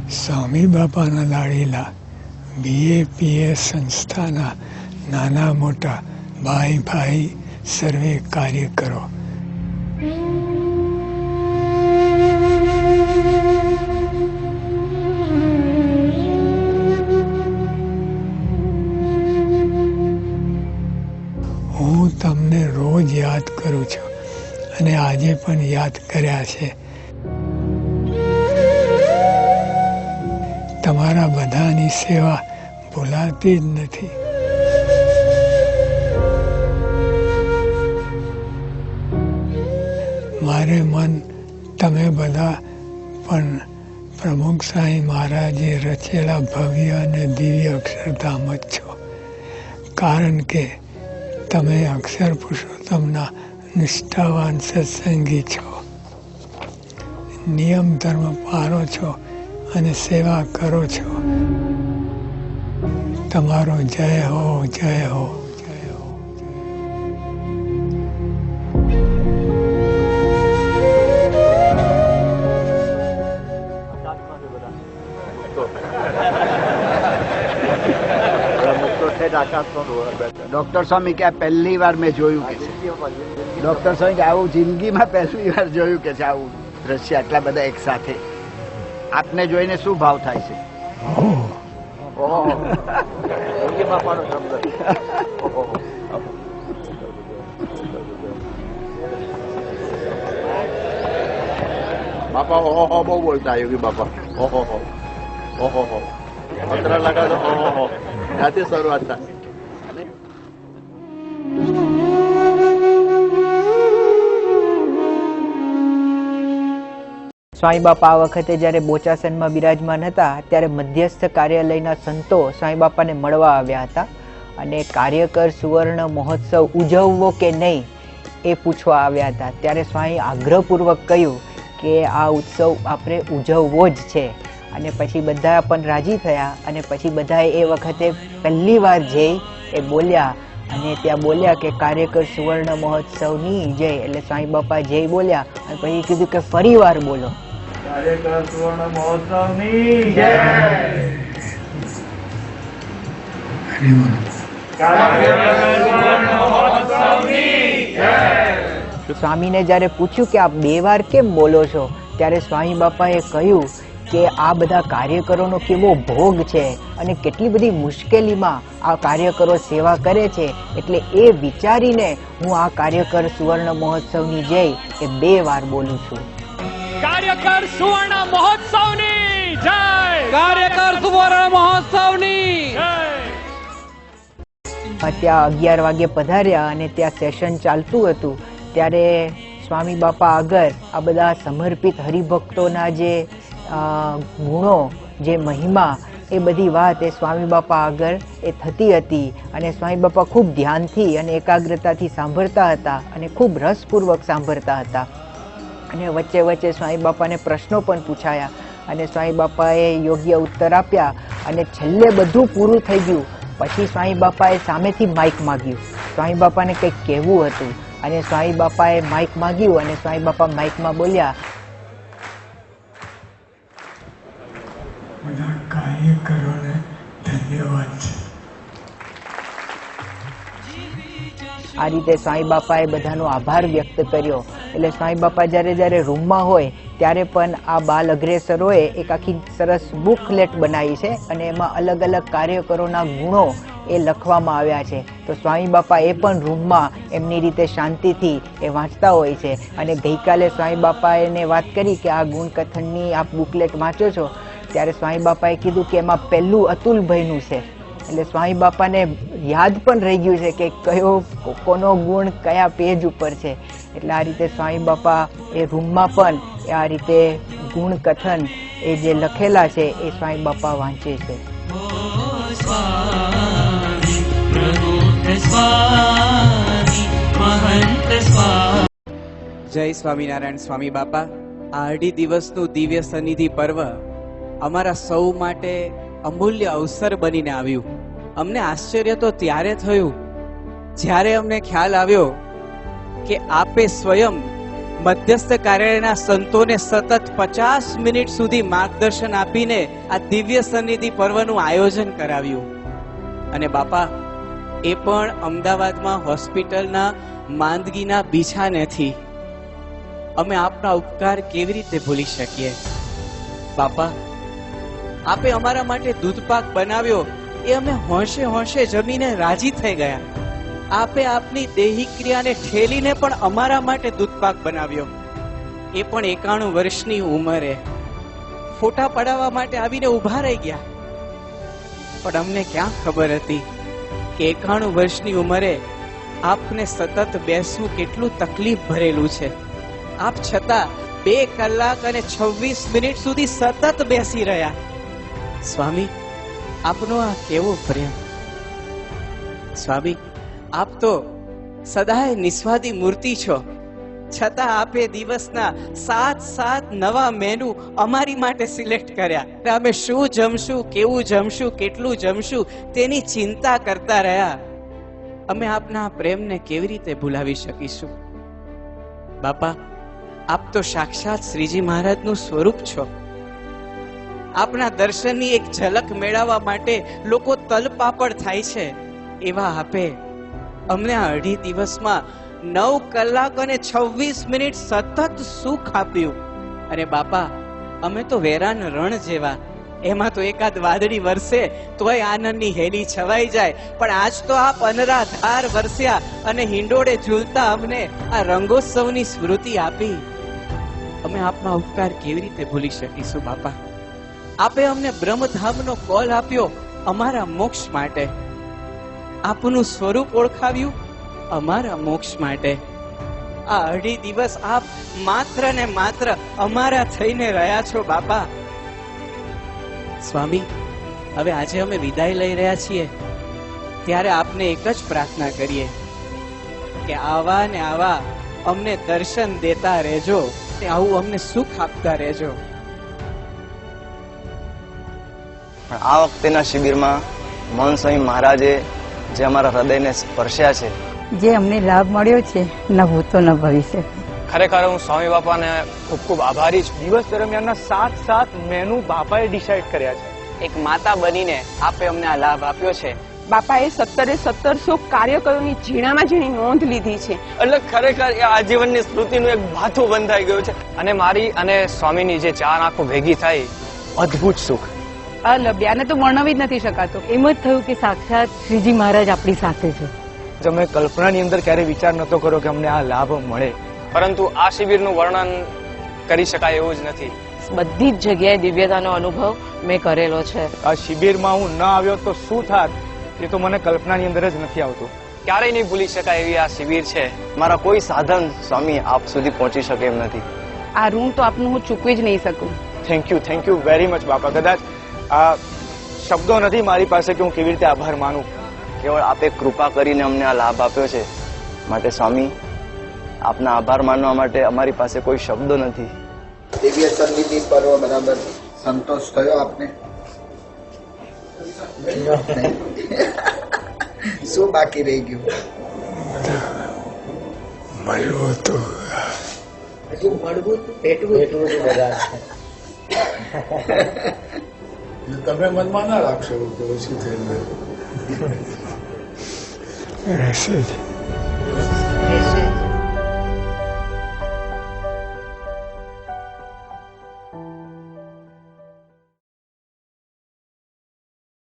સ્વામી બાપાના લાડેલા BAPS સંસ્થાના નાના મોટા ભાઈ ભાઈ સર્વે કાર્યકરો, હું તમને રોજ યાદ કરું છું અને આજે પણ યાદ કર્યા છે. તમારા બધાની સેવા ભૂલાતી જ નથી. મારે મન તમે બધા પણ પ્રમુખ સાંઈ મહારાજે રચેલા ભવ્ય અને દિવ્ય અક્ષરધામ જ છો, કારણ કે તમે અક્ષર પુરુષોત્તમના નિષ્ઠાવાન સત્સંગી છો, નિયમ ધર્મ પાળો છો અને સેવા કરો છો. તમારો જય હો, જય હો, જય હો. ડોક્ટર સ્વામી કે પહેલી વાર મેં જોયું કે છે. ડોક્ટર સ્વામી કે આવું જિંદગીમાં પહેલી વાર જોયું કે છે, આવું દ્રશ્ય આટલા બધા એક સાથે. આપને જોઈને શું ભાવ થાય છે? બાપા ઓહો બહુ બોલતા યોગી બાપા. ઓહો ઓહો પત્ર લગા તો ઓહો ત્યાંથી શરૂઆત થાય. સ્વામી બાપા આ વખતે જ્યારે બોચાસનમાં બિરાજમાન હતા ત્યારે મધ્યસ્થ કાર્યાલયના સંતો સ્વામી બાપાને મળવા આવ્યા હતા અને કાર્યકર સુવર્ણ મહોત્સવ ઉજવવો કે નહીં એ પૂછવા આવ્યા હતા. ત્યારે સ્વામી આગ્રહપૂર્વક કહ્યું કે આ ઉત્સવ આપણે ઉજવવો જ છે. અને પછી બધા પણ રાજી થયા અને પછી બધાએ એ વખતે પહેલી વાર જઈ એ બોલ્યા અને ત્યાં બોલ્યા કે કાર્યકર સુવર્ણ મહોત્સવની જય. એટલે સ્વામી બાપા જય બોલ્યા અને પછી કીધું કે ફરી વાર બોલો, કાર્યકર સુવર્ણ મહોત્સવની જય. સ્વામીને જ્યારે પૂછ્યું કે આપ બે વાર કેમ બોલો છો ત્યારે સ્વામી બાપાએ કહ્યું કે આ બધા કાર્યકરોનો કેવો ભોગ છે અને કેટલી બધી મુશ્કેલીમાં આ કાર્યકરો સેવા કરે છે, એટલે એ વિચારીને હું આ કાર્યકર સુવર્ણ મહોત્સવની જય એ બે વાર બોલું છું. કાર્યકર સુવર્ણ મહોત્સવની જય. કાર્યકર સુવર્ણ મહોત્સવની જય. ત્યાં 11 વાગે પધાર્યા અને ત્યાં સેશન ચાલતું હતું ત્યારે સ્વામી બાપા આગળ આ બધા સમર્પિત હરિભક્તોના જે ગુણો, જે મહિમા, એ બધી વાત એ સ્વામી બાપા આગળ એ થતી હતી અને સ્વામી બાપા ખૂબ ધ્યાનથી અને એકાગ્રતાથી સાંભળતા હતા અને ખૂબ રસપૂર્વક સાંભળતા હતા. અને વચ્ચે વચ્ચે સ્વામી બાપાને પ્રશ્નો પણ પૂછાયા અને સ્વામી બાપાએ યોગ્ય ઉત્તર આપ્યા અને છેલ્લે બધું પૂરું થઈ ગયું પછી સ્વામી બાપાએ સામેથી માઇક માગ્યું. સ્વામી બાપાને કંઈક કહેવું હતું અને સ્વામી બાપાએ માઇક માગ્યું અને સ્વામી બાપા માઇકમાં બોલ્યા, બધા કાર્યકરોને ધન્યવાદ છે. આ રીતે સ્વામી બાપાએ બધાનો આભાર વ્યક્ત કર્યો. એટલે સ્વામી બાપા જ્યારે રૂમમાં હોય ત્યારે પણ આ બાલ અગ્રેસરોએ એક આખી સરસ બુકલેટ બનાવી છે અને એમાં અલગ અલગ કાર્યકરોના ગુણો એ લખવામાં આવ્યા છે. તો સ્વામી બાપા એ પણ રૂમમાં એમની રીતે શાંતિથી એ વાંચતા હોય છે. અને ગઈકાલે સ્વામી બાપાએ વાત કરી કે આ ગુણ કથનની આપ બુકલેટ વાંચો છો ત્યારે સ્વામી બાપાએ કીધું કે એમાં પહેલું અતુલભાઈનું છે. એટલે સ્વામી બાપાને યાદ પણ રહી ગયું છે કે કયો કોનો ગુણ કયા પેજ ઉપર છે. એટલે આ રીતે સ્વામી બાપા એ રૂમમાં પણ આ રીતે ગુણ કથન એ જે લખેલા છે એ સ્વામી બાપા વાંચે છે. જય સ્વામિનારાયણ. સ્વામી બાપા, આ 2 દિવસનું દિવ્ય સન્નિધિ પર્વ અમારા સૌ માટે અમૂલ્ય અવસર બનીને આવ્યું. અમને આશ્ચર્ય તો ત્યારે થયું જ્યારે અમને ખ્યાલ આવ્યો કે આપે સ્વયં મધ્યસ્થ કાર્યાલયના સંતોને સતત 50 મિનિટ સુધી માર્ગદર્શન આપીને આ દિવ્ય સન્નિધિ પર્વનું આયોજન કરાવ્યું. અને બાપા, એ પણ અમદાવાદમાં હોસ્પિટલના માંદગીના બિછાનેથી. અમે આપના ઉપકાર કેવી રીતે ભૂલી શકીએ? બાપા, આપે અમારા માટે દૂધપાક બનાવ્યો, એ અમે હોંશે હોંશે જમીને રાજી થઈ ગયા. આપે આપની દેહી ક્રિયાને ઠેલીને પણ અમારા માટે દૂધપાક બનાવ્યો, એ પણ 91 વર્ષની ઉંમરે. ફોટા પડાવવા માટે આવીને ઉભા રહી ગયા. પણ અમને ક્યાં ખબર હતી કે 91 વર્ષની ઉંમરે આપને સતત બેસવું કેટલું તકલીફ ભરેલું છે. આપ છતાં 2 કલાક અને 26 મિનિટ સુધી સતત બેસી રહ્યા. સ્વામી, આપનો આ કેવો પ્રેમ! સ્વામી, આપ તો સદાય નિસ્વાદી મૂર્તિ છો, છતાં આપે દિવસના 7 નવા મેનુ અમારી માટે સિલેક્ટ કર્યા. અમે શું જમશું, કેવું જમશું, કેટલું જમશું તેની ચિંતા કરતા રહ્યા. અમે આપના પ્રેમને કેવી રીતે ભૂલાવી શકીશું? બાપા, આપ તો સાક્ષાત શ્રીજી મહારાજનું સ્વરૂપ છો. આપના દર્શનની એક ઝલક મેળવવા માટે લોકો તલપાપડ થાય છે. એવા આપે અમને આ 2.5 દિવસમાં 9 કલાક અને 26 મિનિટ સતત સુખ આપ્યું. અને બાપા, અમે તો વેરાન રણ જેવા. એમાં તો એકાદ વાદળી વરસે તોય આનંદની હેલી છવાઈ જાય. પણ આજ તો આપ અનરાધાર વરસ્યા અને હિંડોળે ઝૂલતા અમને આ રંગોત્સવની સ્મૃતિ આપી. અમે આપના ઉપકાર કેવી રીતે ભૂલી શકીશું? બાપા, આપે અમને બ્રહ્મધામનો કોલ આપ્યો અમારા મોક્ષ માટે. આપનું સ્વરૂપ ઓળખાવ્યું અમારા મોક્ષ માટે. આ 2.5 દિવસ આપ માત્ર ને માત્ર અમારા થઈને રહ્યા છો. બાપા, સ્વામી, હવે આજે અમે વિદાય લઈ રહ્યા છીએ, ત્યારે આપને એક જ પ્રાર્થના કરીએ કે આવા ને આવા અમને દર્શન દેતા રહેજો, ને આવું અમને સુખ આપતા રહેજો. આ વખતેના શિબિરમાં મૌન સ્વામી મહારાજે જે અમારા હૃદયને સ્પર્શ્યા છે, જે અમને લાભ મળ્યો છે, ન ભૂતો ન ભવિષ્ય. ખરેખર હું સ્વામી બાપાને ખૂબ ખૂબ આભારી છું. દિવસ દરમિયાનના 7 મેનુ બાપાએ ડિસાઈડ કર્યા છે. એક માતા બનીને આપે અમને આ લાભ આપ્યો છે. બાપાએ 1700 કાર્યકરોની ઝીણામાં ઝીણી નોંધ લીધી છે. એટલે ખરેખર એ આજીવનની સ્મૃતિનું એક ભાથું બંધાઈ ગયું છે. અને મારી અને સ્વામીની જે 4 આંખો ભેગી થાય, અદ્ભુત સુખ. લબ્યાને તો વર્ણવી જ નથી શકાતો. એમ જ થયું કે સાક્ષાત શ્રીજી મહારાજ આપણી સાથે છે. તમે કલ્પનાની અંદર ક્યારે વિચાર નતો કર્યો કે અમને આ લાભ મળે. પરંતુ આ શિબિરનું વર્ણન કરી શકાય એવું જ નથી. બધી જ જગ્યાએ દિવ્યતાનો અનુભવ મેં કરેલો છે. આ શિબિરમાં હું ન આવ્યો તો શું થાત, એ તો મને કલ્પનાની અંદર જ નથી આવતું. ક્યારેય નહીં ભૂલી શકાય એવી આ શિબિર છે. મારા કોઈ સાધન સ્વામી આપ સુધી પહોંચી શકે એમ નથી. આ ઋણ તો આપનું હું ચૂકવી જ નહીં શકું. થેન્ક યુ વેરી મચ બાપા. કદાચ આ શબ્દો નથી મારી પાસે કે હું કેવી રીતે આભાર માનું. કેવળ આપે કૃપા કરીને અમને આ લાભ આપ્યો છે, માટે સ્વામી આપના આભાર માનવા માટે અમારી પાસે કોઈ શબ્દો નથી. દિવ્ય સન્નિધિ પર્વ બરાબર સંતોષ થયો આપને? શું બાકી રહી ગયું? મળવું હતું, હજુ મળવું ભેટવું બધા. તમે મનમાં ના રાખશો તો શું થયું? રહેશે જ.